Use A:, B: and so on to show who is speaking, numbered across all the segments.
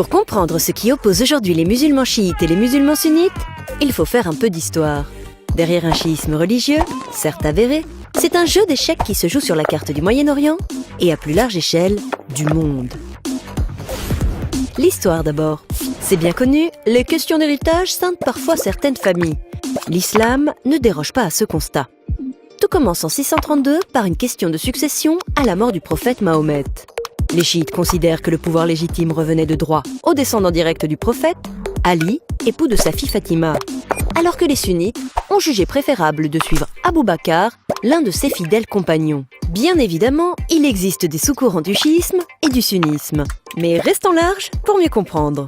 A: Pour comprendre ce qui oppose aujourd'hui les musulmans chiites et les musulmans sunnites, il faut faire un peu d'histoire. Derrière un chiisme religieux, certes avéré, c'est un jeu d'échecs qui se joue sur la carte du Moyen-Orient et à plus large échelle, du monde. L'histoire d'abord. C'est bien connu, les questions d'héritage scindent parfois certaines familles. L'islam ne déroge pas à ce constat. Tout commence en 632 par une question de succession à la mort du prophète Mahomet. Les chiites considèrent que le pouvoir légitime revenait de droit au descendant direct du prophète, Ali, époux de sa fille Fatima, alors que les sunnites ont jugé préférable de suivre Abou Bakr, l'un de ses fidèles compagnons. Bien évidemment, il existe des sous-courants du chiisme et du sunnisme, mais restons larges pour mieux comprendre.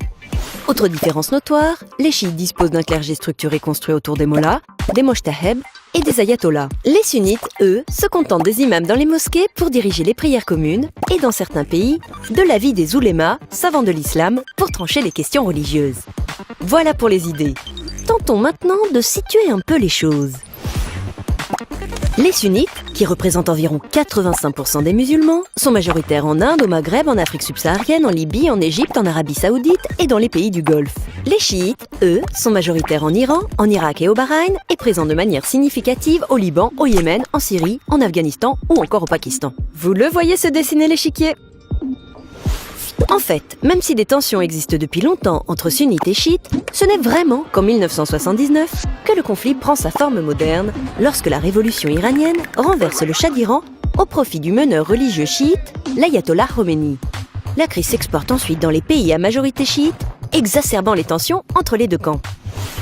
A: Autre différence notoire, les chiites disposent d'un clergé structuré construit autour des mollahs, des mojtaheb et des ayatollahs. Les sunnites, eux, se contentent des imams dans les mosquées pour diriger les prières communes et, dans certains pays, de l'avis des oulémas, savants de l'islam, pour trancher les questions religieuses. Voilà pour les idées. Tentons maintenant de situer un peu les choses. Les sunnites, qui représentent environ 85% des musulmans, sont majoritaires en Inde, au Maghreb, en Afrique subsaharienne, en Libye, en Égypte, en Arabie Saoudite et dans les pays du Golfe. Les chiites, eux, sont majoritaires en Iran, en Irak et au Bahreïn et présents de manière significative au Liban, au Yémen, en Syrie, en Afghanistan ou encore au Pakistan. Vous le voyez se dessiner l'échiquier ? En fait, même si des tensions existent depuis longtemps entre sunnites et chiites, ce n'est vraiment qu'en 1979 que le conflit prend sa forme moderne lorsque la révolution iranienne renverse le Shah d'Iran au profit du meneur religieux chiite, l'ayatollah Khomeini. La crise s'exporte ensuite dans les pays à majorité chiite, exacerbant les tensions entre les deux camps.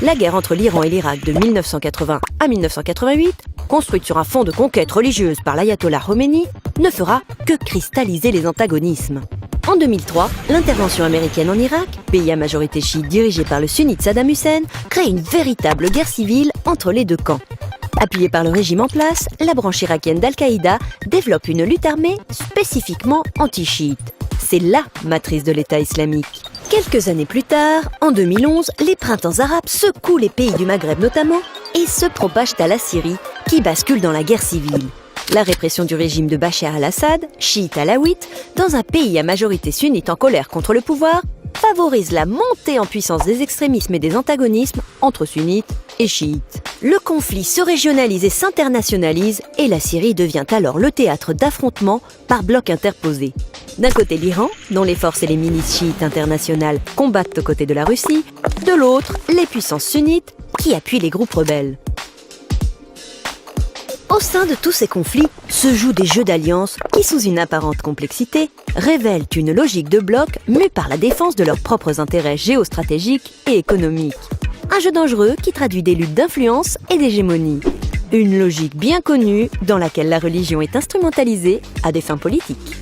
A: La guerre entre l'Iran et l'Irak de 1980 à 1988, construite sur un fond de conquête religieuse par l'ayatollah Khomeini, ne fera que cristalliser les antagonismes. En 2003, l'intervention américaine en Irak, pays à majorité chiite dirigé par le sunnite Saddam Hussein, crée une véritable guerre civile entre les deux camps. Appuyée par le régime en place, la branche irakienne d'Al-Qaïda développe une lutte armée spécifiquement anti-chiite. C'est la matrice de l'État islamique. Quelques années plus tard, en 2011, les printemps arabes secouent les pays du Maghreb notamment et se propagent à la Syrie, qui bascule dans la guerre civile. La répression du régime de Bachar al-Assad, chiite alawite, dans un pays à majorité sunnite en colère contre le pouvoir, favorise la montée en puissance des extrémismes et des antagonismes entre sunnites et chiites. Le conflit se régionalise et s'internationalise et la Syrie devient alors le théâtre d'affrontements par blocs interposés. D'un côté l'Iran, dont les forces et les milices chiites internationales combattent aux côtés de la Russie, de l'autre, les puissances sunnites qui appuient les groupes rebelles. Au sein de tous ces conflits se jouent des jeux d'alliance qui, sous une apparente complexité, révèlent une logique de bloc mue par la défense de leurs propres intérêts géostratégiques et économiques. Un jeu dangereux qui traduit des luttes d'influence et d'hégémonie. Une logique bien connue dans laquelle la religion est instrumentalisée à des fins politiques.